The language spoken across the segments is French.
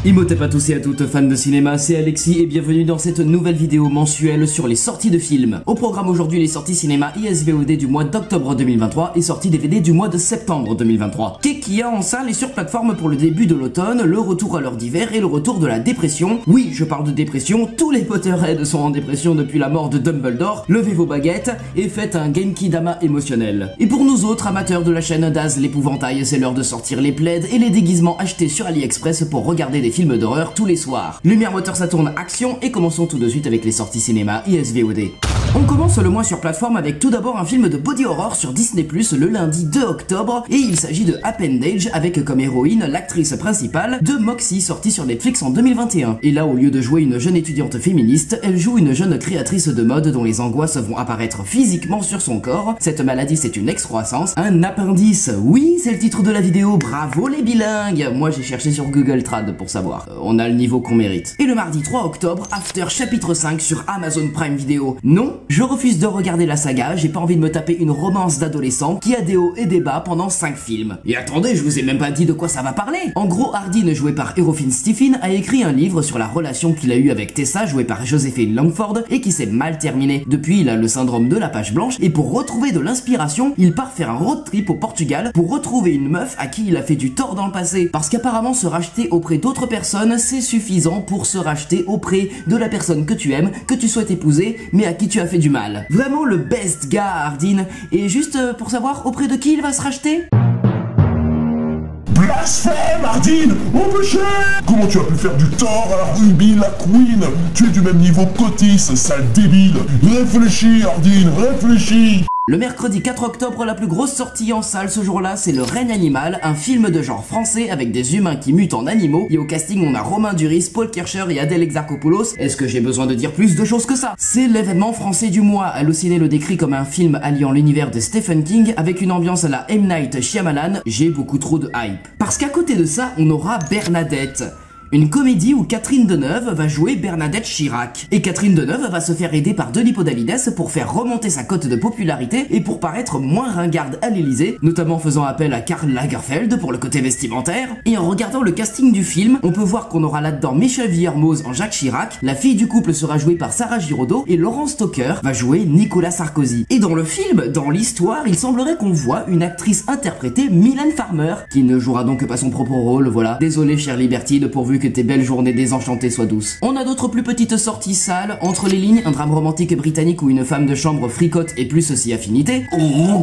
Imhotep à tous et à toutes fans de cinéma, c'est Alexis et bienvenue dans cette nouvelle vidéo mensuelle sur les sorties de films. Au programme aujourd'hui les sorties cinéma ISVOD du mois d'octobre 2023 et sorties DVD du mois de septembre 2023. Qu'est-ce qu'il y a en salle et sur plateforme pour le début de l'automne, le retour à l'heure d'hiver et le retour de la dépression. Oui, je parle de dépression, tous les Potterheads sont en dépression depuis la mort de Dumbledore, levez vos baguettes et faites un Genki Dama émotionnel. Et pour nous autres amateurs de la chaîne Daz l'épouvantail, c'est l'heure de sortir les plaids et les déguisements achetés sur AliExpress pour regarder des films d'horreur tous les soirs. Lumière moteur ça tourne action et commençons tout de suite avec les sorties cinéma ISVOD. On commence le mois sur plateforme avec tout d'abord un film de body horror sur Disney+ le lundi 2 octobre et il s'agit de Appendage avec comme héroïne l'actrice principale de Moxie sortie sur Netflix en 2021. Et là au lieu de jouer une jeune étudiante féministe, elle joue une jeune créatrice de mode dont les angoisses vont apparaître physiquement sur son corps. Cette maladie c'est une excroissance, un appendice. Oui c'est le titre de la vidéo, bravo les bilingues. Moi j'ai cherché sur Google Trad pour savoir. On a le niveau qu'on mérite. Et le mardi 3 octobre, After chapitre 5 sur Amazon Prime Video. Non, je refuse de regarder la saga, j'ai pas envie de me taper une romance d'adolescent qui a des hauts et des bas pendant 5 films. Et attendez, je vous ai même pas dit de quoi ça va parler. En gros, Hardin, joué par Erofin Stephen, a écrit un livre sur la relation qu'il a eue avec Tessa, jouée par Joséphine Langford, et qui s'est mal terminée. Depuis, il a le syndrome de la page blanche, et pour retrouver de l'inspiration, il part faire un road trip au Portugal pour retrouver une meuf à qui il a fait du tort dans le passé. Parce qu'apparemment, se racheter auprès d'autres personnes, c'est suffisant pour se racheter auprès de la personne que tu aimes, que tu souhaites épouser, mais à qui tu as fait du mal. Vraiment le best gars Hardin. Et juste pour savoir auprès de qui il va se racheter? Blasphème, Hardin! Oh péché! Comment tu as pu faire du tort à Ruby la Queen? Tu es du même niveau qu'Otis, sale débile! Réfléchis, Hardin, réfléchis! Le mercredi 4 octobre, la plus grosse sortie en salle ce jour-là, c'est Le Règne Animal, un film de genre français avec des humains qui mutent en animaux. Et au casting, on a Romain Duris, Paul Kircher et Adèle Exarchopoulos. Est-ce que j'ai besoin de dire plus de choses que ça? C'est l'événement français du mois. Allociné le décrit comme un film alliant l'univers de Stephen King avec une ambiance à la M. Night Shyamalan. J'ai beaucoup trop de hype. Parce qu'à côté de ça, on aura Bernadette. Une comédie où Catherine Deneuve va jouer Bernadette Chirac. Et Catherine Deneuve va se faire aider par Denis Podalides pour faire remonter sa cote de popularité et pour paraître moins ringarde à l'Elysée, notamment en faisant appel à Karl Lagerfeld pour le côté vestimentaire. Et en regardant le casting du film, on peut voir qu'on aura là-dedans Michel Villermoz en Jacques Chirac, la fille du couple sera jouée par Sarah Giraudot et Laurence Stocker va jouer Nicolas Sarkozy. Et dans le film, dans l'histoire, il semblerait qu'on voit une actrice interprétée Mylène Farmer, qui ne jouera donc pas son propre rôle, voilà. Désolé chère Libertine, pourvu que tes belles journées désenchantées soient douces. On a d'autres plus petites sorties sales, Entre les lignes, un drame romantique britannique où une femme de chambre fricote et plus aussi affinité,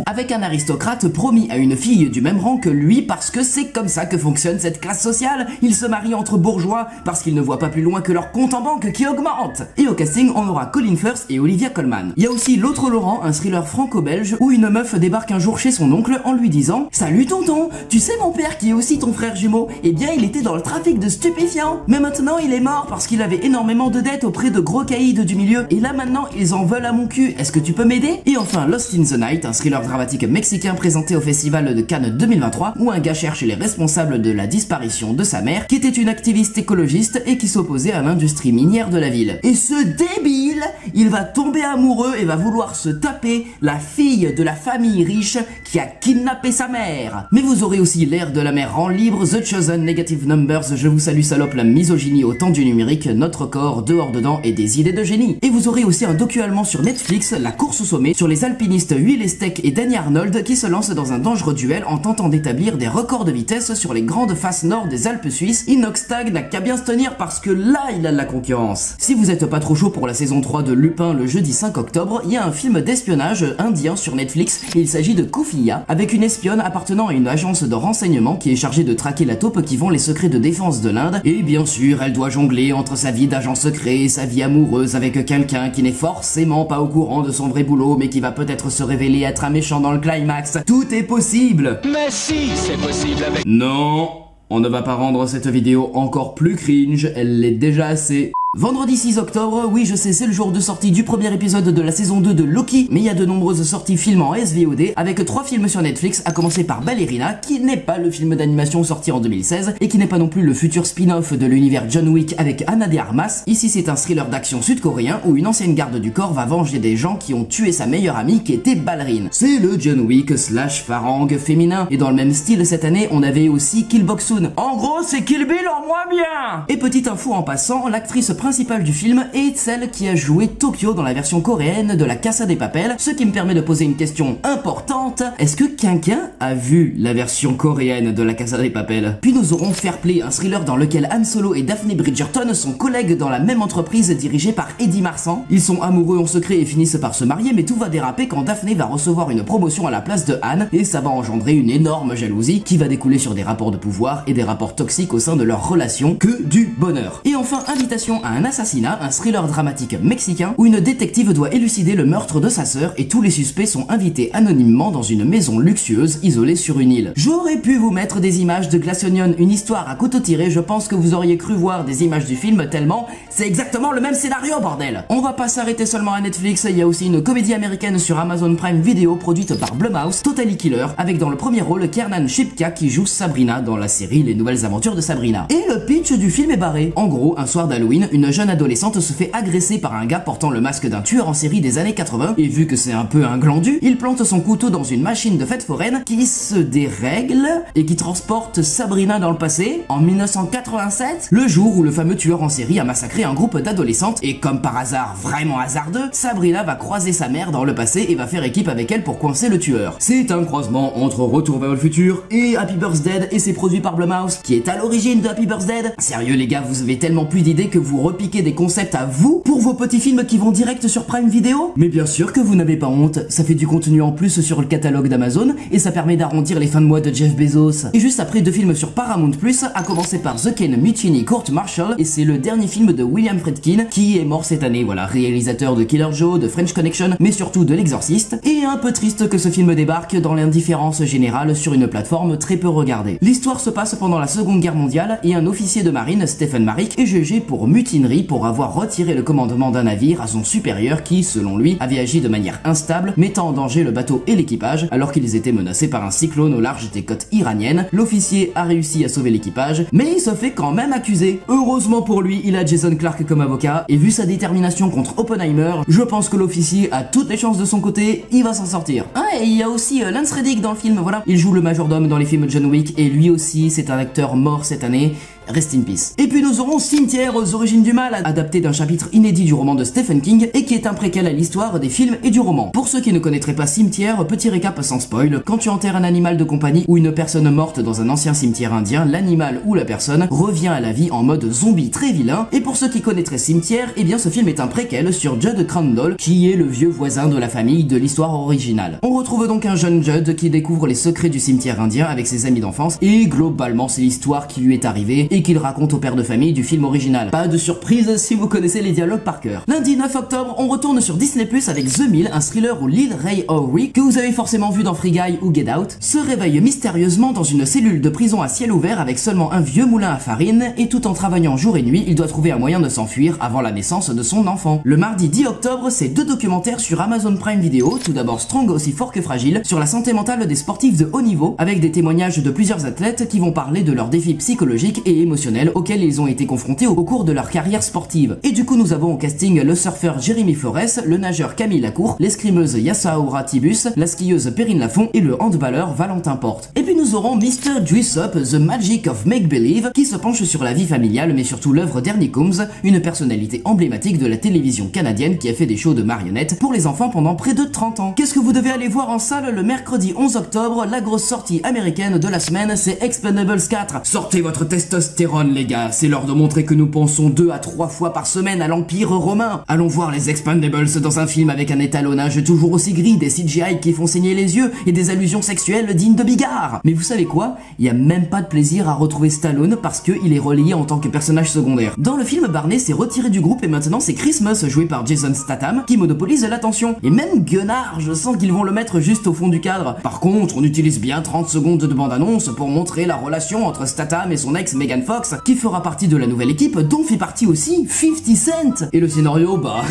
avec un aristocrate promis à une fille du même rang que lui parce que c'est comme ça que fonctionne cette classe sociale. Ils se marient entre bourgeois parce qu'ils ne voient pas plus loin que leur compte en banque qui augmente. Et au casting, on aura Colin Firth et Olivia Colman. Il y a aussi L'autre Laurent, un thriller franco-belge où une meuf débarque un jour chez son oncle en lui disant « Salut tonton, tu sais mon père qui est aussi ton frère jumeau, eh bien il était dans le trafic de stupéfiants. Mais maintenant il est mort parce qu'il avait énormément de dettes auprès de gros caïds du milieu et là maintenant ils en veulent à mon cul, est-ce que tu peux m'aider ?» Et enfin Lost in the Night, un thriller dramatique mexicain présenté au festival de Cannes 2023 où un gars cherche les responsables de la disparition de sa mère qui était une activiste écologiste et qui s'opposait à l'industrie minière de la ville. Et ce débile, il va tomber amoureux et va vouloir se taper la fille de la famille riche qui a kidnappé sa mère. Mais vous aurez aussi L'air de la mer en libre, The Chosen, Negative Numbers, Je vous salue salope, la misogynie au temps du numérique, Notre corps, Dehors dedans et des idées de génie. Et vous aurez aussi un docu-allemand sur Netflix, La course au sommet, sur les alpinistes Will Estec et Danny Arnold qui se lancent dans un dangereux duel en tentant d'établir des records de vitesse sur les grandes faces nord des Alpes suisses. Inoxtag n'a qu'à bien se tenir parce que là il a de la concurrence. Si vous êtes pas trop chaud pour la saison 3 de Lupin le jeudi 5 octobre, il y a un film d'espionnage indien sur Netflix. Il s'agit de Koufiya, avec une espionne appartenant à une agence de renseignement qui est chargée de traquer la taupe qui vend les secrets de défense de l'Inde. Et bien sûr, elle doit jongler entre sa vie d'agent secret et sa vie amoureuse avec quelqu'un qui n'est forcément pas au courant de son vrai boulot, mais qui va peut-être se révéler être un méchant dans le climax. Tout est possible! Mais si, c'est possible avec... Non, on ne va pas rendre cette vidéo encore plus cringe, elle l'est déjà assez. Vendredi 6 octobre, oui je sais c'est le jour de sortie du premier épisode de la saison 2 de Loki, mais il y a de nombreuses sorties films en SVOD, avec 3 films sur Netflix, à commencer par Ballerina, qui n'est pas le film d'animation sorti en 2016, et qui n'est pas non plus le futur spin-off de l'univers John Wick avec Ana de Armas. Ici c'est un thriller d'action sud-coréen, où une ancienne garde du corps va venger des gens qui ont tué sa meilleure amie qui était ballerine. C'est le John Wick / Farang féminin, et dans le même style cette année, on avait aussi Kill Boksoon. En gros c'est Kill Bill en moins bien. Et petite info en passant, l'actrice principale du film est celle qui a joué Tokyo dans la version coréenne de La Casa de Papel, ce qui me permet de poser une question importante. Est-ce que quelqu'un a vu la version coréenne de La Casa de Papel? Puis nous aurons Fair Play, un thriller dans lequel Han Solo et Daphne Bridgerton sont collègues dans la même entreprise dirigée par Eddie Marsan. Ils sont amoureux en secret et finissent par se marier, mais tout va déraper quand Daphne va recevoir une promotion à la place de Han, et ça va engendrer une énorme jalousie qui va découler sur des rapports de pouvoir et des rapports toxiques au sein de leur relation. Que du bonheur. Et enfin, invitation à un assassinat, un thriller dramatique mexicain où une détective doit élucider le meurtre de sa sœur et tous les suspects sont invités anonymement dans une maison luxueuse isolée sur une île. J'aurais pu vous mettre des images de Glass Onion, une histoire à couteau tiré, je pense que vous auriez cru voir des images du film tellement c'est exactement le même scénario bordel. On va pas s'arrêter seulement à Netflix, il y a aussi une comédie américaine sur Amazon Prime Video produite par Blumhouse, Totally Killer, avec dans le premier rôle Kiernan Shipka qui joue Sabrina dans la série Les Nouvelles Aventures de Sabrina. Et le pitch du film est barré. En gros, un soir d'Halloween, une jeune adolescente se fait agresser par un gars portant le masque d'un tueur en série des années 80, et vu que c'est un peu un glandu, il plante son couteau dans une machine de fête foraine qui se dérègle et qui transporte Sabrina dans le passé, en 1987, le jour où le fameux tueur en série a massacré un groupe d'adolescentes, et comme par hasard vraiment hasardeux, Sabrina va croiser sa mère dans le passé et va faire équipe avec elle pour coincer le tueur. C'est un croisement entre Retour vers le futur et Happy Birthday, et c'est produit par Blumhouse, qui est à l'origine de Happy Birthday. Sérieux les gars, vous avez tellement plus d'idées que vous repiquez des concepts à vous pour vos petits films qui vont direct sur Prime Video? Mais bien sûr que vous n'avez pas honte, ça fait du contenu en plus sur le catalogue d'Amazon et ça permet d'arrondir les fins de mois de Jeff Bezos. Et juste après 2 films sur Paramount+, à commencer par The Ken Mutiny Court Martial, et c'est le dernier film de William Friedkin qui est mort cette année, voilà, réalisateur de Killer Joe, de French Connection, mais surtout de L'Exorciste, et un peu triste que ce film débarque dans l'indifférence générale sur une plateforme très peu regardée. L'histoire se passe pendant la Seconde Guerre mondiale et un officier de marine, Stephen Marrick, est jugé pour mutinerie pour avoir retiré le commandement d'un navire à son supérieur qui, selon lui, avait agi de manière instable, mettant en danger le bateau et l'équipage alors qu'ils étaient menacés par un cyclone au large des côtes iraniennes. L'officier a réussi à sauver l'équipage, mais il se fait quand même accuser. Heureusement pour lui, il a Jason Clarke comme avocat, et vu sa détermination contre Oppenheimer, je pense que l'officier a toutes les chances de son côté, il va s'en sortir. Ah, et il y a aussi Lance Reddick dans le film, voilà. Il joue le majordome dans les films John Wick, et lui aussi, c'est un acteur mort cette année. Rest in peace. Et puis nous aurons Cimetière aux origines du mal, adapté d'un chapitre inédit du roman de Stephen King et qui est un préquel à l'histoire des films et du roman. Pour ceux qui ne connaîtraient pas Cimetière, petit récap sans spoil, quand tu enterres un animal de compagnie ou une personne morte dans un ancien cimetière indien, l'animal ou la personne revient à la vie en mode zombie très vilain. Et pour ceux qui connaîtraient Cimetière, eh bien ce film est un préquel sur Judd Crandall, qui est le vieux voisin de la famille de l'histoire originale. On retrouve donc un jeune Judd qui découvre les secrets du cimetière indien avec ses amis d'enfance, et globalement c'est l'histoire qui lui est arrivée et qu'il raconte au père de famille du film original. Pas de surprise si vous connaissez les dialogues par cœur. Lundi 9 octobre, on retourne sur Disney+ avec The Mill, un thriller où Lil Ray Howery, que vous avez forcément vu dans Free Guy ou Get Out, se réveille mystérieusement dans une cellule de prison à ciel ouvert avec seulement un vieux moulin à farine, et tout en travaillant jour et nuit, il doit trouver un moyen de s'enfuir avant la naissance de son enfant. Le mardi 10 octobre, c'est 2 documentaires sur Amazon Prime Video. Tout d'abord Strong aussi fort que fragile, sur la santé mentale des sportifs de haut niveau, avec des témoignages de plusieurs athlètes qui vont parler de leurs défis psychologiques et émotionnels auxquels ils ont été confrontés au cours de leur carrière sportive. Et du coup nous avons au casting le surfeur Jérémy Flores, le nageur Camille Lacour, l'escrimeuse Yassaoura Tibus, la skieuse Perrine Lafont et le handballeur Valentin Porte. Et puis nous aurons Mr. Dress-Up, The Magic of Make Believe, qui se penche sur la vie familiale mais surtout l'œuvre d'Ernie Coombs, une personnalité emblématique de la télévision canadienne qui a fait des shows de marionnettes pour les enfants pendant près de 30 ans. Qu'est-ce que vous devez aller voir en salle le mercredi 11 octobre? La grosse sortie américaine de la semaine, c'est Expendables 4. Sortez votre testostérone les gars, c'est l'heure de montrer que nous pensons 2 à 3 fois par semaine à l'Empire romain. Allons voir les Expendables dans un film avec un étalonnage toujours aussi gris, des CGI qui font saigner les yeux et des allusions sexuelles dignes de Bigard. Mais vous savez quoi? Il y a même pas de plaisir à retrouver Stallone parce qu'il est relayé en tant que personnage secondaire. Dans le film, Barney s'est retiré du groupe et maintenant c'est Christmas, joué par Jason Statham, qui monopolise l'attention. Et même Gunnar, je sens qu'ils vont le mettre juste au fond du cadre. Par contre, on utilise bien 30 secondes de bande-annonce pour montrer la relation entre Statham et son ex Megan Megan Fox, qui fera partie de la nouvelle équipe dont fait partie aussi 50 Cent. Et le scénario, bah,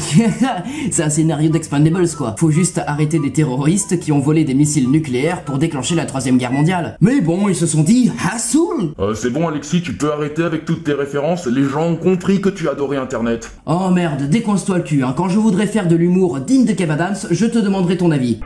c'est un scénario d'Expendables quoi. Faut juste arrêter des terroristes qui ont volé des missiles nucléaires pour déclencher la 3e guerre mondiale. Mais bon, ils se sont dit, Hassoul. C'est bon Alexis, tu peux arrêter avec toutes tes références, les gens ont compris que tu adorais Internet. Oh merde, décoince-toi le cul, hein. Quand je voudrais faire de l'humour digne de Kev Adams, je te demanderai ton avis.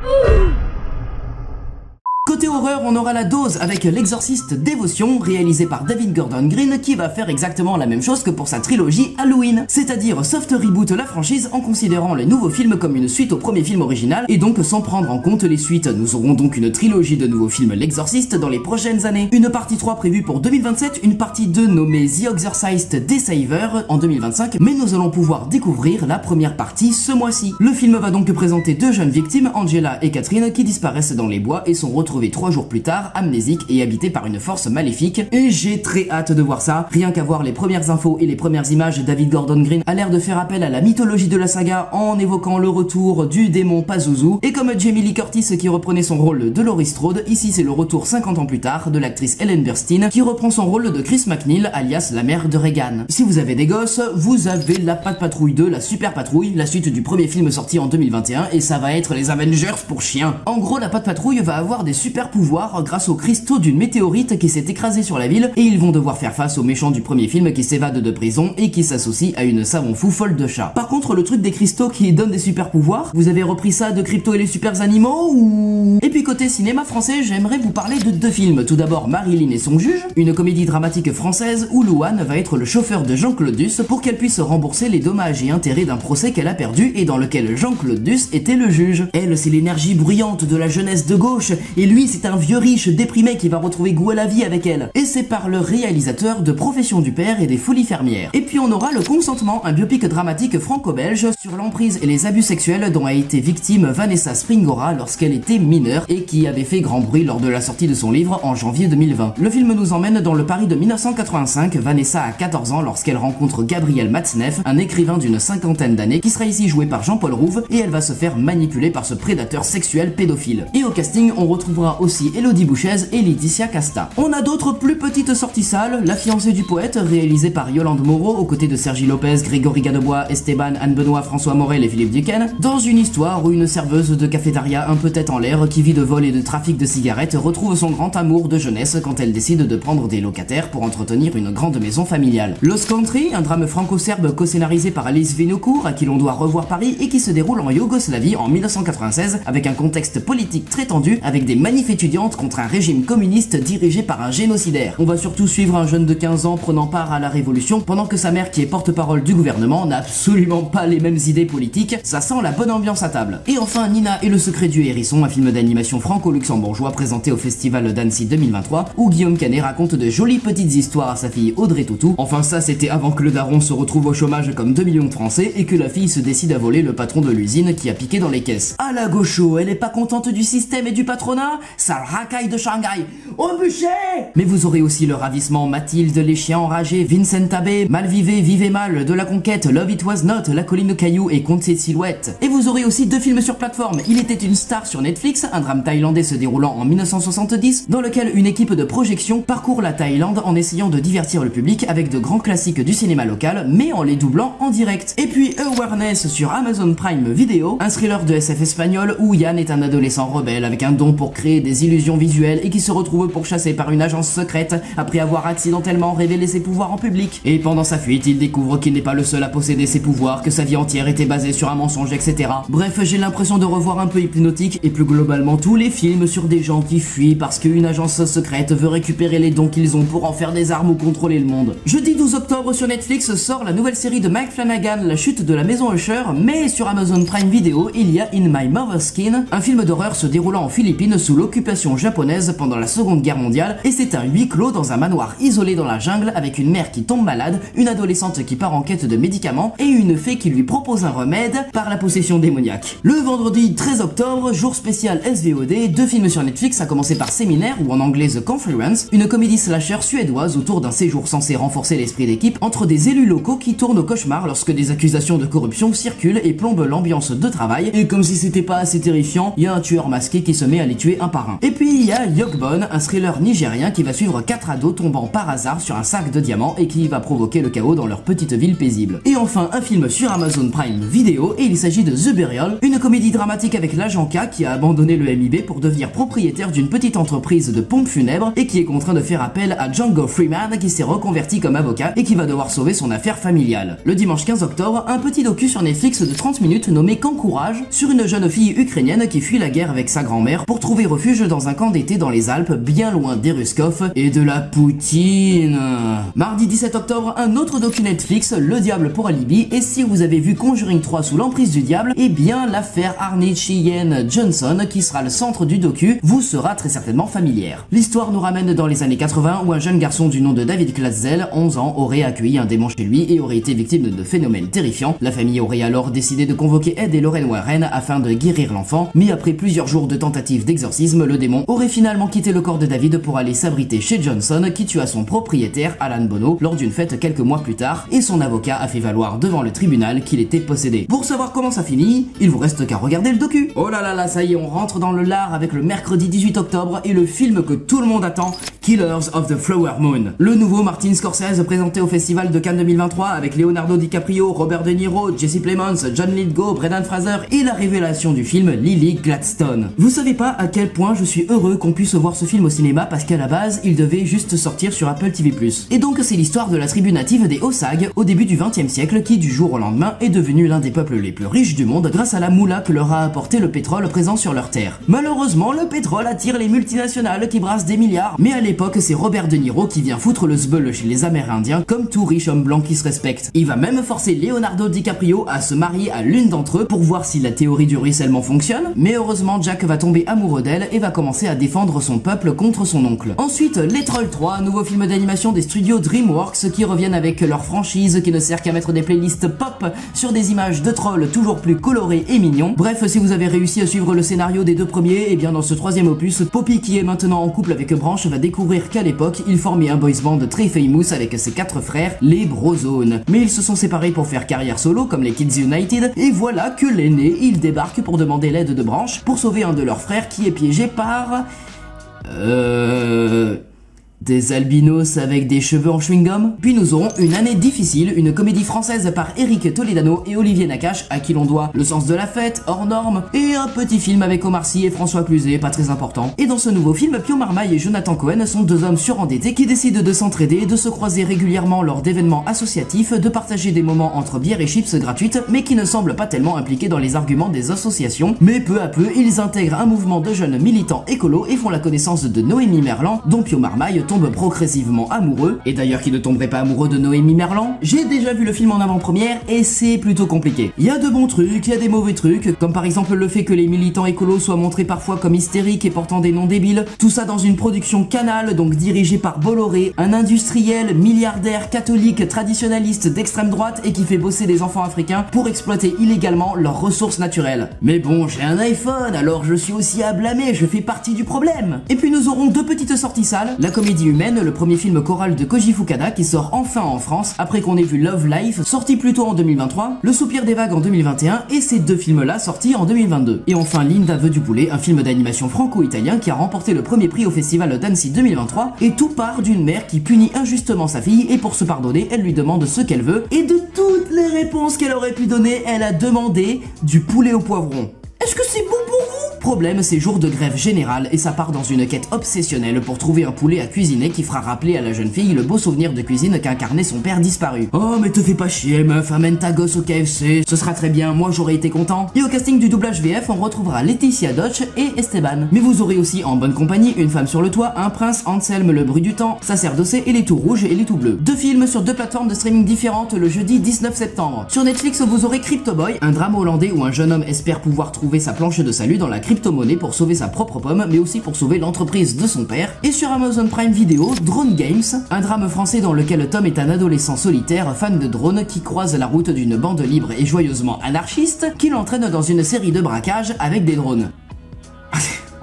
Côté horreur, on aura la dose avec L'Exorciste Dévotion, réalisé par David Gordon Green, qui va faire exactement la même chose que pour sa trilogie Halloween, c'est-à-dire soft reboot la franchise en considérant les nouveaux films comme une suite au premier film original, et donc sans prendre en compte les suites. Nous aurons donc une trilogie de nouveaux films L'Exorciste dans les prochaines années. Une partie 3 prévue pour 2027, une partie 2 nommée The Exorcist Deceiver en 2025, mais nous allons pouvoir découvrir la première partie ce mois-ci. Le film va donc présenter 2 jeunes victimes, Angela et Catherine, qui disparaissent dans les bois et sont retrouvées 3 jours plus tard, amnésiques et habitées par une force maléfique. Et j'ai très hâte de voir ça. Rien qu'à voir les premières infos et les premières images, David Gordon Green a l'air de faire appel à la mythologie de la saga en évoquant le retour du démon Pazuzu. Et comme Jamie Lee Curtis qui reprenait son rôle de Laurie Strode, ici c'est le retour 50 ans plus tard de l'actrice Ellen Burstyn qui reprend son rôle de Chris McNeil, alias la mère de Regan. Si vous avez des gosses, vous avez la Pat Patrouille 2, la Super Patrouille, la suite du premier film sorti en 2021, et ça va être les Avengers pour chiens. En gros, la Pat Patrouille va avoir des super pouvoirs grâce aux cristaux d'une météorite qui s'est écrasée sur la ville, et ils vont devoir faire face aux méchants du premier film qui s'évadent de prison et qui s'associe à une savon fou folle de chat. Par contre, le truc des cristaux qui donnent des super pouvoirs, vous avez repris ça de Crypto et les super animaux ou... Et puis côté cinéma français, j'aimerais vous parler de 2 films. Tout d'abord Marilyn et son juge, une comédie dramatique française où Louane va être le chauffeur de Jean-Claude Duss pour qu'elle puisse rembourser les dommages et intérêts d'un procès qu'elle a perdu et dans lequel Jean-Claude Duss était le juge. Elle, c'est l'énergie bruyante de la jeunesse de gauche, et lui, c'est un vieux riche déprimé qui va retrouver goût à la vie avec elle. Et c'est par le réalisateur de Profession du père et des Folies fermières. Et puis on aura Le Consentement, un biopic dramatique franco-belge sur l'emprise et les abus sexuels dont a été victime Vanessa Springora lorsqu'elle était mineure et qui avait fait grand bruit lors de la sortie de son livre en janvier 2020. Le film nous emmène dans le Paris de 1985. Vanessa a 14 ans lorsqu'elle rencontre Gabriel Matzneff, un écrivain d'une 50aine d'années qui sera ici joué par Jean-Paul Rouve, et elle va se faire manipuler par ce prédateur sexuel pédophile. Et au casting, on retrouvera aussi Elodie Bouchez et Laetitia Casta. On a d'autres plus petites sorties salles, La fiancée du poète, réalisée par Yolande Moreau aux côtés de Sergi Lopez, Grégory Gadebois, Esteban, Anne Benoît, François Morel et Philippe Duquesne, dans une histoire où une serveuse de cafétéria un peu tête en l'air qui vit de vol et de trafic de cigarettes retrouve son grand amour de jeunesse quand elle décide de prendre des locataires pour entretenir une grande maison familiale. Lost Country, un drame franco-serbe co-scénarisé par Alice Vinocourt à qui l'on doit revoir Paris et qui se déroule en Yougoslavie en 1996 avec un contexte politique très tendu avec des manifs étudiantes contre un régime communiste dirigé par un génocidaire. On va surtout suivre un jeune de 15 ans prenant part à la révolution pendant que sa mère qui est porte-parole du gouvernement n'a absolument pas les mêmes idées politiques. Ça sent la bonne ambiance à table. Et enfin Nina et le secret du hérisson, un film d'animation franco-luxembourgeois présenté au festival d'Annecy 2023 où Guillaume Canet raconte de jolies petites histoires à sa fille Audrey Tautou. Enfin ça c'était avant que le daron se retrouve au chômage comme 2 millions de Français et que la fille se décide à voler le patron de l'usine qui a piqué dans les caisses. Ah la gaucho, elle est pas contente du système et du patronat? Sale racaille de Shanghai. Au bûcher! Mais vous aurez aussi Le Ravissement, Mathilde, Les Chiens Enragés, Vincent Tabé, Malvivez, Vivez Mal, De la Conquête, Love It Was Not, La Colline de Cailloux et Conte ses silhouettes. Et vous aurez aussi 2 films sur plateforme. Il était une star sur Netflix, un drame thaïlandais se déroulant en 1970, dans lequel une équipe de projection parcourt la Thaïlande en essayant de divertir le public avec de grands classiques du cinéma local, mais en les doublant en direct. Et puis Awareness sur Amazon Prime Video, un thriller de SF espagnol où Yann est un adolescent rebelle avec un don pour créer des illusions visuelles et qui se retrouve pourchassé par une agence secrète après avoir accidentellement révélé ses pouvoirs en public. Et pendant sa fuite, il découvre qu'il n'est pas le seul à posséder ses pouvoirs, que sa vie entière était basée sur un mensonge, etc. Bref, j'ai l'impression de revoir un peu Hypnotique et plus globalement tous les films sur des gens qui fuient parce qu'une agence secrète veut récupérer les dons qu'ils ont pour en faire des armes ou contrôler le monde. Jeudi 12 octobre sur Netflix sort la nouvelle série de Mike Flanagan, La chute de la maison Usher, mais sur Amazon Prime Video, il y a In My Mother's Skin, un film d'horreur se déroulant en Philippines sous l'occupation japonaise pendant la Seconde Guerre mondiale, et c'est un huis clos dans un manoir isolé dans la jungle avec une mère qui tombe malade, une adolescente qui part en quête de médicaments et une fée qui lui propose un remède par la possession démoniaque. Le vendredi 13 octobre, jour spécial SVOD, 2 films sur Netflix, à commencer par Séminaire ou en anglais The Conference, une comédie slasher suédoise autour d'un séjour censé renforcer l'esprit d'équipe entre des élus locaux qui tournent au cauchemar lorsque des accusations de corruption circulent et plombent l'ambiance de travail. Et comme si c'était pas assez terrifiant, il y a un tueur masqué qui se met à les tuer un par brun. Et puis il y a Yogbon, un thriller nigérien qui va suivre 4 ados tombant par hasard sur un sac de diamants et qui va provoquer le chaos dans leur petite ville paisible. Et enfin un film sur Amazon Prime Video et il s'agit de The Burial, une comédie dramatique avec l'agent K qui a abandonné le MIB pour devenir propriétaire d'une petite entreprise de pompes funèbres et qui est contraint de faire appel à Django Freeman qui s'est reconverti comme avocat et qui va devoir sauver son affaire familiale. Le dimanche 15 octobre, un petit docu sur Netflix de 30 minutes nommé Qu'encourage sur une jeune fille ukrainienne qui fuit la guerre avec sa grand-mère pour trouver refuge dans un camp d'été dans les Alpes bien loin des Ruskov et de la Poutine. Mardi 17 octobre, un autre docu Netflix, Le Diable pour Alibi, et si vous avez vu Conjuring 3 sous l'emprise du diable, eh bien l'affaire Arnie Cheyenne Johnson qui sera le centre du docu vous sera très certainement familière. L'histoire nous ramène dans les années 80 où un jeune garçon du nom de David Klatzel, 11 ans, aurait accueilli un démon chez lui et aurait été victime de phénomènes terrifiants. La famille aurait alors décidé de convoquer Ed et Lorraine Warren afin de guérir l'enfant, mais après plusieurs jours de tentatives d'exorcisme, le démon aurait finalement quitté le corps de David pour aller s'abriter chez Johnson qui tua son propriétaire, Alan Bono, lors d'une fête quelques mois plus tard, et son avocat a fait valoir devant le tribunal qu'il était possédé. Pour savoir comment ça finit, il vous reste qu'à regarder le docu. Oh là là là, ça y est, on rentre dans le lard avec le mercredi 18 octobre et le film que tout le monde attend, Killers of the Flower Moon. Le nouveau Martin Scorsese présenté au Festival de Cannes 2023 avec Leonardo DiCaprio, Robert De Niro, Jesse Plemons, John Lithgow, Brendan Fraser et la révélation du film Lily Gladstone. Vous savez pas à quel point je suis heureux qu'on puisse voir ce film au cinéma parce qu'à la base, il devait juste sortir sur Apple TV+. Et donc c'est l'histoire de la tribu native des Osage au début du XXe siècle qui du jour au lendemain est devenu l'un des peuples les plus riches du monde grâce à la moula que leur a apporté le pétrole présent sur leur terre. Malheureusement, le pétrole attire les multinationales qui brassent des milliards, mais à l'époque c'est Robert De Niro qui vient foutre le zbeul chez les Amérindiens comme tout riche homme blanc qui se respecte. Il va même forcer Leonardo DiCaprio à se marier à l'une d'entre eux pour voir si la théorie du ruissellement fonctionne, mais heureusement Jack va tomber amoureux d'elle et va commencer à défendre son peuple contre son oncle. Ensuite, Les Trolls 3, nouveau film d'animation des studios DreamWorks qui reviennent avec leur franchise qui ne sert qu'à mettre des playlists pop sur des images de trolls toujours plus colorés et mignons. Bref, si vous avez réussi à suivre le scénario des deux premiers, et bien dans ce troisième opus, Poppy qui est maintenant en couple avec Branch va découvrir qu'à l'époque, il formait un boys band très famous avec ses 4 frères, les Brozones. Mais ils se sont séparés pour faire carrière solo comme les Kids United, et voilà que l'aîné, il débarque pour demander l'aide de Branch pour sauver un de leurs frères qui est piégé par... des albinos avec des cheveux en chewing-gum. Puis nous aurons Une année difficile, une comédie française par Eric Toledano et Olivier Nakache, à qui l'on doit Le sens de la fête, Hors norme, et un petit film avec Omar Sy et François Cluzet, pas très important. Et dans ce nouveau film, Pio Marmaille et Jonathan Cohen sont deux hommes surendettés qui décident de s'entraider, de se croiser régulièrement lors d'événements associatifs, de partager des moments entre bière et chips gratuites, mais qui ne semblent pas tellement impliqués dans les arguments des associations. Mais peu à peu, ils intègrent un mouvement de jeunes militants écolos et font la connaissance de Noémie Merlan, dont Pio Marmaille tombe progressivement amoureux, et d'ailleurs qui ne tomberait pas amoureux de Noémie Merlan. J'ai déjà vu le film en avant-première et c'est plutôt compliqué. Il y a de bons trucs, il y a des mauvais trucs, comme par exemple le fait que les militants écolos soient montrés parfois comme hystériques et portant des noms débiles, tout ça dans une production Canal, donc dirigée par Bolloré, un industriel, milliardaire, catholique, traditionnaliste d'extrême droite et qui fait bosser des enfants africains pour exploiter illégalement leurs ressources naturelles. Mais bon, j'ai un iPhone, alors je suis aussi à blâmer, je fais partie du problème. Et puis nous aurons deux petites sorties salles, La comédie humaine, le premier film choral de Koji Fukada qui sort enfin en France après qu'on ait vu Love Life sorti plus tôt en 2023, Le soupir des vagues en 2021 et ces deux films là sortis en 2022. Et enfin Linda veut du poulet, un film d'animation franco-italien qui a remporté le premier prix au festival d'Annecy 2023 et tout part d'une mère qui punit injustement sa fille et pour se pardonner elle lui demande ce qu'elle veut et de toutes les réponses qu'elle aurait pu donner elle a demandé du poulet au poivron. Est-ce que c'est bon pour vous? Problème, c'est jour de grève générale et ça part dans une quête obsessionnelle pour trouver un poulet à cuisiner qui fera rappeler à la jeune fille le beau souvenir de cuisine qu'incarnait son père disparu. Oh mais te fais pas chier meuf, amène ta gosse au KFC, ce sera très bien, moi j'aurais été content. Et au casting du doublage VF, on retrouvera Laetitia Dodge et Esteban. Mais vous aurez aussi en bonne compagnie Une femme sur le toit, Un prince, Anselme le bruit du temps, Sacerdoce et Les tout rouges et les tout bleus. Deux films sur deux plateformes de streaming différentes le jeudi 19 septembre. Sur Netflix, vous aurez Crypto Boy, un drame hollandais où un jeune homme espère pouvoir trouver sa planche de salut dans la crypto-monnaie pour sauver sa propre pomme, mais aussi pour sauver l'entreprise de son père. Et sur Amazon Prime Video, Drone Games, un drame français dans lequel Tom est un adolescent solitaire fan de drones qui croise la route d'une bande libre et joyeusement anarchiste qui l'entraîne dans une série de braquages avec des drones.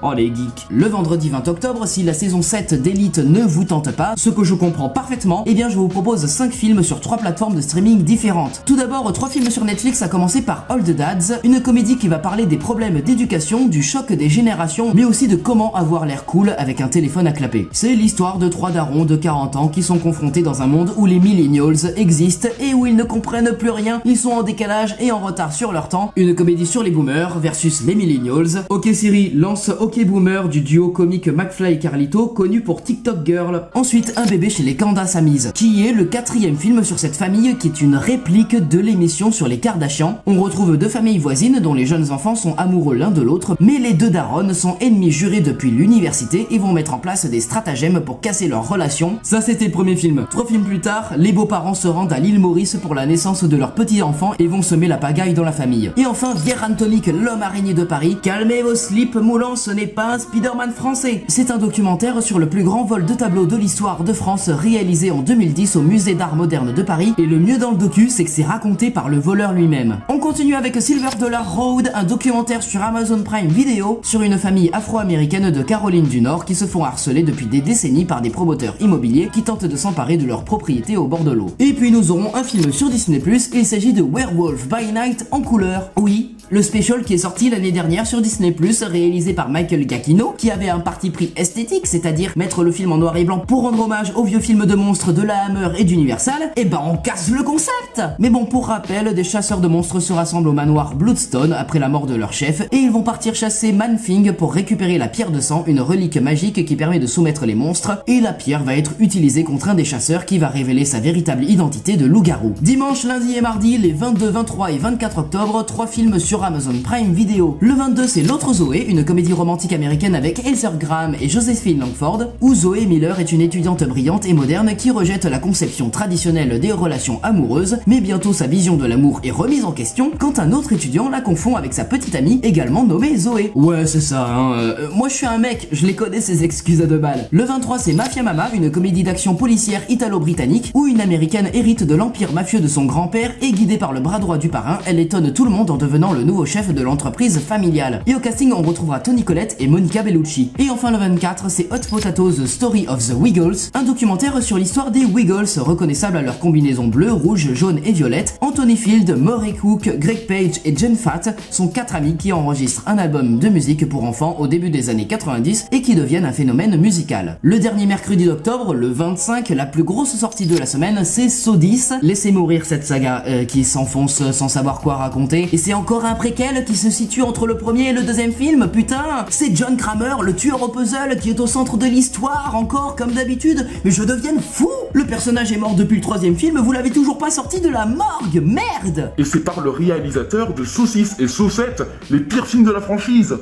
Oh les geeks. Le vendredi 20 octobre, si la saison 7 d'Elite ne vous tente pas, ce que je comprends parfaitement, eh bien je vous propose 5 films sur 3 plateformes de streaming différentes. Tout d'abord, 3 films sur Netflix, à commencer par All the Dads, une comédie qui va parler des problèmes d'éducation, du choc des générations, mais aussi de comment avoir l'air cool avec un téléphone à clapper. C'est l'histoire de 3 darons de 40 ans qui sont confrontés dans un monde où les millennials existent et où ils ne comprennent plus rien, ils sont en décalage et en retard sur leur temps. Une comédie sur les boomers versus les millennials. Ok Siri lance Ok Boomer du duo comique McFly et Carlito, connu pour TikTok Girl. Ensuite, Un bébé chez les Candace Amis, qui est le 4e film sur cette famille qui est une réplique de l'émission sur les Kardashians. On retrouve 2 familles voisines dont les jeunes enfants sont amoureux l'un de l'autre, mais les 2 darons sont ennemis jurés depuis l'université et vont mettre en place des stratagèmes pour casser leur relation. Ça c'était le premier film. 3 films plus tard, les beaux-parents se rendent à l'île Maurice pour la naissance de leur petit enfant et vont semer la pagaille dans la famille. Et enfin, Vérantonique, l'homme araignée de Paris. Calmez vos slips moulants, ce n'est pas un Spider-Man français. C'est un documentaire sur le plus grand vol de tableaux de l'histoire de France réalisé en 2010 au musée d'art moderne de Paris. Et le mieux dans le docu, c'est que c'est raconté par le voleur lui-même. On continue avec Silver Dollar Road, un documentaire sur Amazon Prime Video sur une famille afro-américaine de Caroline du Nord qui se font harceler depuis des décennies par des promoteurs immobiliers qui tentent de s'emparer de leurs propriétés au bord de l'eau. Et puis nous aurons un film sur Disney+, il s'agit de Werewolf by Night en couleur. Oui, le special qui est sorti l'année dernière sur Disney+, réalisé par Michael Giacchino, qui avait un parti pris esthétique, c'est-à-dire mettre le film en noir et blanc pour rendre hommage aux vieux films de monstres de la Hammer et d'Universal, et ben on casse le concept. Mais bon, pour rappel, des chasseurs de monstres se rassemblent au manoir Bloodstone après la mort de leur chef, et ils vont partir chasser Man-Thing pour récupérer la pierre de sang, une relique magique qui permet de soumettre les monstres, et la pierre va être utilisée contre un des chasseurs qui va révéler sa véritable identité de loup-garou. Dimanche, lundi et mardi, les 22, 23 et 24 octobre, 3 films sur Amazon Prime Video. Le 22, c'est L'autre Zoé, une comédie romantique américaine avec Heather Graham et Josephine Langford, où Zoé Miller est une étudiante brillante et moderne qui rejette la conception traditionnelle des relations amoureuses, mais bientôt sa vision de l'amour est remise en question quand un autre étudiant la confond avec sa petite amie, également nommée Zoé. Ouais, c'est ça, hein. Moi je suis un mec, je les connais ces excuses à 2 balles. Le 23, c'est Mafia Mama, une comédie d'action policière italo-britannique, où une américaine hérite de l'empire mafieux de son grand-père et guidée par le bras droit du parrain, elle étonne tout le monde en devenant le nouveau chef de l'entreprise familiale. Et au casting, on retrouvera Toni Collette et Monica Bellucci. Et enfin le 24, c'est Hot Potatoes Story of the Wiggles, un documentaire sur l'histoire des Wiggles, reconnaissables à leur combinaison bleue, rouge, jaune et violette. Anthony Field, Murray Cook, Greg Page et Jen Fatt sont 4 amis qui enregistrent un album de musique pour enfants au début des années 90 et qui deviennent un phénomène musical. Le dernier mercredi d'octobre, le 25, la plus grosse sortie de la semaine, c'est Saw 10. Laissez mourir cette saga qui s'enfonce sans savoir quoi raconter. Et c'est encore un préquel qui se situe entre le premier et le deuxième film, putain. C'est John Kramer, le tueur au puzzle, qui est au centre de l'histoire, encore comme d'habitude. Mais je deviens fou. Le personnage est mort depuis le 3e film, vous l'avez toujours pas sorti de la morgue, merde. Et c'est par le réalisateur de Saw 6 et Saw 7, les pires films de la franchise.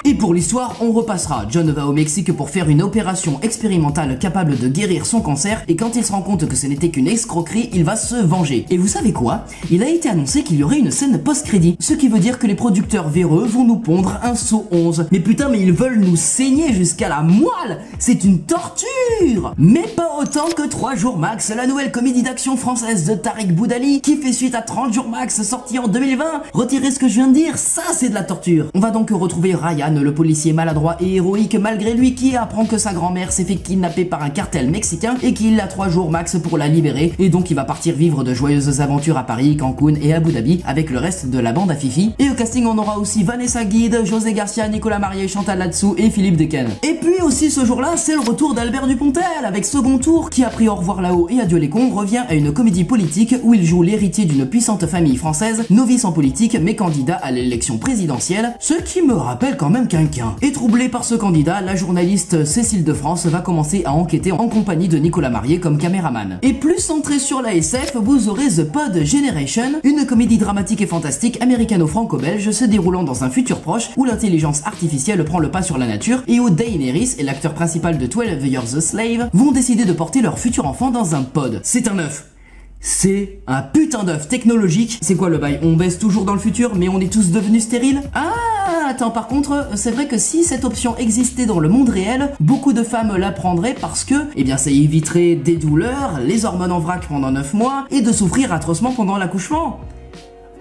Et pour l'histoire, on repassera. John va au Mexique pour faire une opération expérimentale capable de guérir son cancer, et quand il se rend compte que ce n'était qu'une escroquerie, il va se venger. Et vous savez quoi? Il a été annoncé qu'il y aurait une scène post-crédit, ce qui veut dire que les producteurs véreux vont nous pondre un Saw 11. Mais putain, mais ils veulent nous saigner jusqu'à la moelle. C'est une torture. Mais pas autant que 3 jours max, la nouvelle comédie d'action française de Tarek Boudali, qui fait suite à 30 jours max, sorti en 2020. Retirez ce que je viens de dire, ça c'est de la torture. On va donc retrouver Ryan, le policier maladroit et héroïque malgré lui, qui apprend que sa grand-mère s'est fait kidnapper par un cartel mexicain et qu'il a 3 jours max pour la libérer, et donc il va partir vivre de joyeuses aventures à Paris, Cancun et Abu Dhabi avec le reste de la bande à Fifi. Et au casting, on aura aussi Vanessa Guide, José Garcia, Nicolas Marié, Chantal Latsou et Philippe Dequesne. Et puis aussi ce jour-là, c'est le retour d'Albert Dupontel avec Second Tour, qui après Au revoir là-haut et Adieu les cons revient à une comédie politique où il joue l'héritier d'une puissante famille française, novice en politique mais candidat à l'élection présidentielle, ce qui me rappelle quand même quelqu'un. Et troublée par ce candidat, la journaliste Cécile de France va commencer à enquêter en compagnie de Nicolas Marié comme caméraman. Et plus centré sur la SF, vous aurez The Pod Generation, une comédie dramatique et fantastique américano-franco-belge se déroulant dans un futur proche où l'intelligence artificielle prend le pas sur la nature et où Daenerys et l'acteur principal de 12 Years a Slave vont décider de porter leur futur enfant dans un pod. C'est un œuf. C'est un putain d'œuf technologique. C'est quoi le bail? On baisse toujours dans le futur mais on est tous devenus stériles? Ah, attends, par contre, c'est vrai que si cette option existait dans le monde réel, beaucoup de femmes la prendraient parce que, eh bien, ça éviterait des douleurs, les hormones en vrac pendant 9 mois et de souffrir atrocement pendant l'accouchement.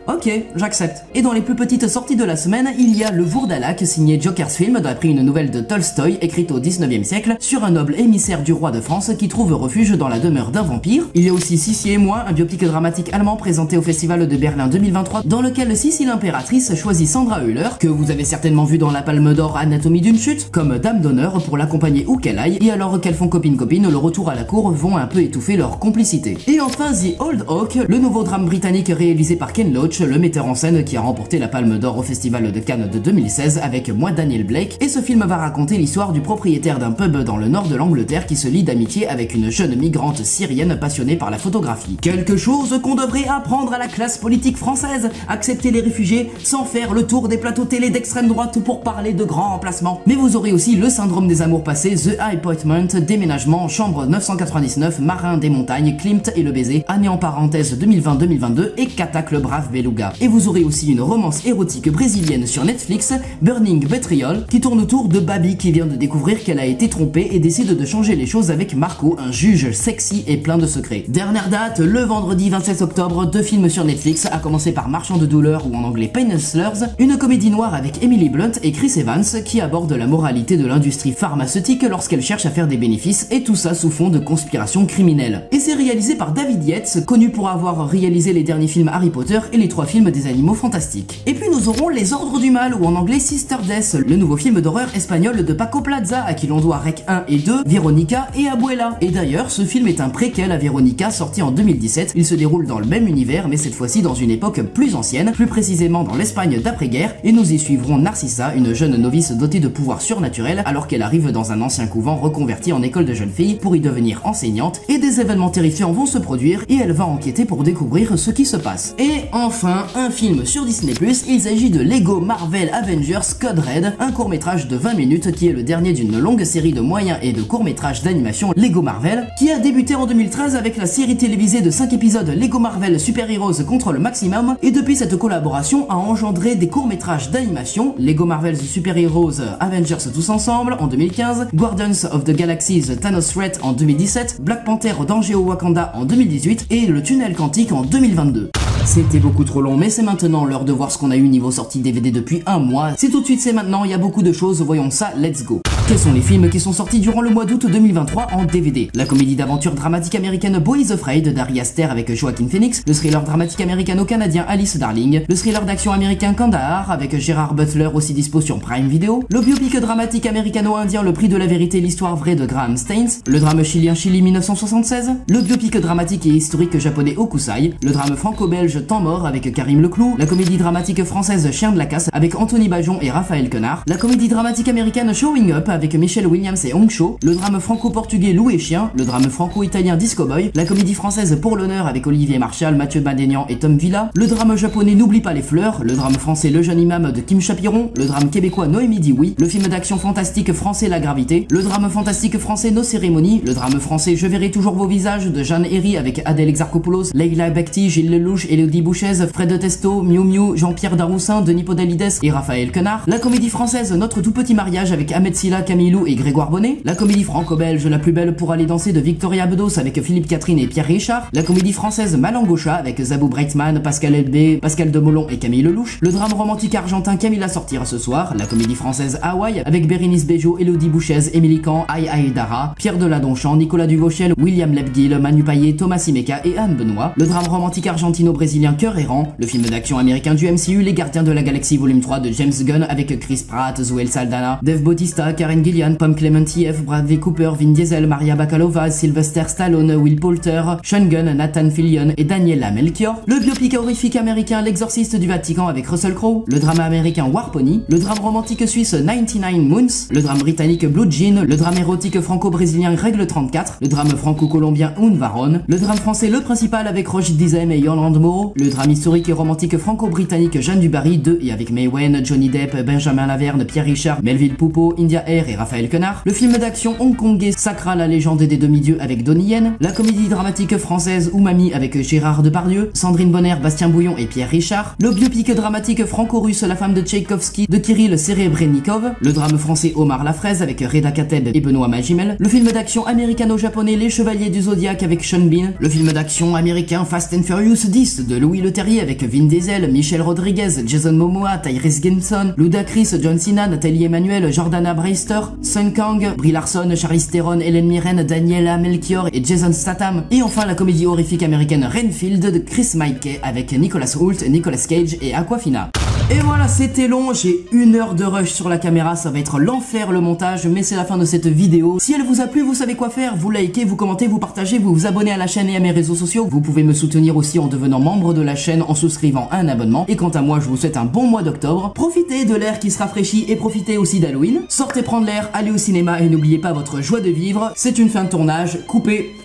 Ok, j'accepte. Et dans les plus petites sorties de la semaine, il y a Le Vourdalak, signé Joker's Film, d'après une nouvelle de Tolstoï, écrite au 19e siècle, sur un noble émissaire du roi de France qui trouve refuge dans la demeure d'un vampire. Il y a aussi Sissi et moi, un biopic dramatique allemand présenté au Festival de Berlin 2023, dans lequel Sissi l'impératrice choisit Sandra Hüller, que vous avez certainement vu dans la Palme d'Or Anatomie d'une chute, comme dame d'honneur pour l'accompagner où qu'elle aille, et alors qu'elles font copine-copine, le retour à la cour vont un peu étouffer leur complicité. Et enfin The Old Oak, le nouveau drame britannique réalisé par Ken Loach, le metteur en scène qui a remporté la Palme d'Or au Festival de Cannes de 2016 avec moi Daniel Blake, et ce film va raconter l'histoire du propriétaire d'un pub dans le nord de l'Angleterre qui se lie d'amitié avec une jeune migrante syrienne passionnée par la photographie. Quelque chose qu'on devrait apprendre à la classe politique française, accepter les réfugiés sans faire le tour des plateaux télé d'extrême droite pour parler de grands remplacements. Mais vous aurez aussi Le syndrome des amours passés, The Appointment, Déménagement, Chambre 999, Marin des montagnes, Klimt et le baiser, année en parenthèse 2020-2022 et Katak le brave beluga. Et vous aurez aussi une romance érotique brésilienne sur Netflix, Burning Betrayal, qui tourne autour de Babi qui vient de découvrir qu'elle a été trompée et décide de changer les choses avec Marco, un juge sexy et plein de secrets. Dernière date, le vendredi 27 octobre, 2 films sur Netflix, à commencer par Marchand de douleur ou en anglais Pain Hustlers, une comédie noire avec Emily Blunt et Chris Evans qui aborde la moralité de l'industrie pharmaceutique lorsqu'elle cherche à faire des bénéfices, et tout ça sous fond de conspiration criminelle. Et c'est réalisé par David Yates, connu pour avoir réalisé les derniers films Harry Potter et les 3 films des animaux fantastiques. Et puis nous aurons Les Ordres du Mal ou en anglais Sister Death, le nouveau film d'horreur espagnol de Paco Plaza à qui l'on doit Rec 1 et 2, Veronica et Abuela. Et d'ailleurs, ce film est un préquel à Veronica sorti en 2017. Il se déroule dans le même univers mais cette fois-ci dans une époque plus ancienne, plus précisément dans l'Espagne d'après-guerre, et nous y suivrons Narcissa, une jeune novice dotée de pouvoirs surnaturels alors qu'elle arrive dans un ancien couvent reconverti en école de jeunes filles pour y devenir enseignante, et des événements terrifiants vont se produire et elle va enquêter pour découvrir ce qui se passe. Et enfin, un film sur Disney+, il s'agit de Lego Marvel Avengers Code Red, un court-métrage de 20 minutes qui est le dernier d'une longue série de moyens et de courts-métrages d'animation Lego Marvel, qui a débuté en 2013 avec la série télévisée de 5 épisodes Lego Marvel Super Heroes contre le maximum, et depuis cette collaboration a engendré des courts-métrages d'animation Lego Marvel's Super Heroes Avengers Tous Ensemble en 2015, Guardians of the Galaxy's Thanos Threat en 2017, Black Panther Danger au Wakanda en 2018 et Le Tunnel Quantique en 2022. C'était beaucoup trop long, mais c'est maintenant l'heure de voir ce qu'on a eu niveau sortie DVD depuis un mois. C'est tout de suite, c'est maintenant, il y a beaucoup de choses, voyons ça, let's go. Quels sont les films qui sont sortis durant le mois d'août 2023 en DVD? La comédie d'aventure dramatique américaine Boy is Afraid d'Ari Aster avec Joaquin Phoenix, le thriller dramatique américano-canadien Alice Darling, le thriller d'action américain Kandahar avec Gérard Butler aussi dispo sur Prime Video, le biopic dramatique américano-indien Le Prix de la Vérité, l'histoire vraie de Graham Staines, le drame chilien Chili 1976, le biopic dramatique et historique japonais Okusai, le drame franco-belge Temps mort avec Karim Leclou, la comédie dramatique française Chien de la casse avec Anthony Bajon et Raphaël Quenard, la comédie dramatique américaine Showing Up avec Michelle Williams et Hong Cho, le drame franco-portugais Loup et Chien, le drame franco-italien Disco Boy, la comédie française Pour l'honneur avec Olivier Marchal, Mathieu Badénian et Tom Villa, le drame japonais N'oublie pas les fleurs, le drame français Le jeune imam de Kim Chapiron, le drame québécois Noémie dit oui, le film d'action fantastique français La Gravité, le drame fantastique français Nos cérémonies, le drame français Je verrai toujours vos visages de Jeanne Herry avec Adèle Exarchopoulos, Leila Bekti, Gilles Lelouch, Elodie Bouchez, Fred Testo, Miu Miu, Jean-Pierre Daroussin, Denis Podalides et Raphaël Quenard, la comédie française Notre tout petit mariage avec Ahmed Silla, Camille Lou et Grégoire Bonnet, la comédie franco-belge La plus belle pour aller danser de Victoria Bedos avec Philippe Catherine et Pierre Richard, la comédie française Malangocha avec Zabou Breitman, Pascal Elbé, Pascal Demolon et Camille Lelouch, le drame romantique argentin Camilla sortira ce soir, la comédie française Hawaï avec Bérénice Bejo, Elodie Bouchez, Émilie Can, Aïe Dara, Pierre Deladonchamp, Nicolas Duvauchel, William Lebguil, Manu Payet, Thomas Simeka et Anne Benoît, le drame romantique argentino-brésilien Cœur errant, le film d'action américain du MCU Les Gardiens de la Galaxie volume 3 de James Gunn avec Chris Pratt, Zoé Saldana, Dave Bautista, Karen Gillian, Pom Clementieff, Bradley Cooper, Vin Diesel, Maria Bakalova, Sylvester Stallone, Will Poulter, Sean Gunn, Nathan Fillion et Daniela Melchior, le biopic horrifique américain L'Exorciste du Vatican avec Russell Crowe, le drame américain War Pony, le drame romantique suisse 99 Moons, le drame britannique Blue Jean, le drame érotique franco-brésilien Règle 34, le drame franco-colombien Un Varon, le drame français Le Principal avec Roger Dizem et Yolande Moreau, le drame historique et romantique franco-britannique Jeanne du Barry 2 et avec May Wen, Johnny Depp, Benjamin Laverne, Pierre Richard, Melville Poupeau, India Air Leclerc et Raphaël Quenard, le film d'action hongkongais Sakra, la légende des demi-dieux avec Donnie Yen, la comédie dramatique française Umami avec Gérard Depardieu, Sandrine Bonner, Bastien Bouillon et Pierre Richard, le biopic dramatique franco-russe La femme de Tchaïkovski de Kirill Serebrennikov, le drame français Omar la fraise avec Reda Kateb et Benoît Magimel, le film d'action américano-japonais Les Chevaliers du Zodiac avec Sean Bean, le film d'action américain Fast and Furious 10 de Louis Leterrier avec Vin Diesel, Michel Rodriguez, Jason Momoa, Tyrese Gibson, Ludacris, John Cena, Nathalie Emmanuel, Jordana Brewster, Sun Kang, Brie Larson, Charlize Theron, Hélène Mirren, Daniela Melchior et Jason Statham, et enfin la comédie horrifique américaine Renfield de Chris Mackey avec Nicholas Hoult, Nicolas Cage et Aquafina. Et voilà, c'était long, j'ai 1 heure de rush sur la caméra, ça va être l'enfer le montage, mais c'est la fin de cette vidéo. Si elle vous a plu, vous savez quoi faire, vous likez, vous commentez, vous partagez, vous vous abonnez à la chaîne et à mes réseaux sociaux. Vous pouvez me soutenir aussi en devenant membre de la chaîne en souscrivant à un abonnement. Et quant à moi, je vous souhaite un bon mois d'octobre. Profitez de l'air qui se rafraîchit et profitez aussi d'Halloween. Sortez prendre l'air, allez au cinéma et n'oubliez pas votre joie de vivre. C'est une fin de tournage, coupez.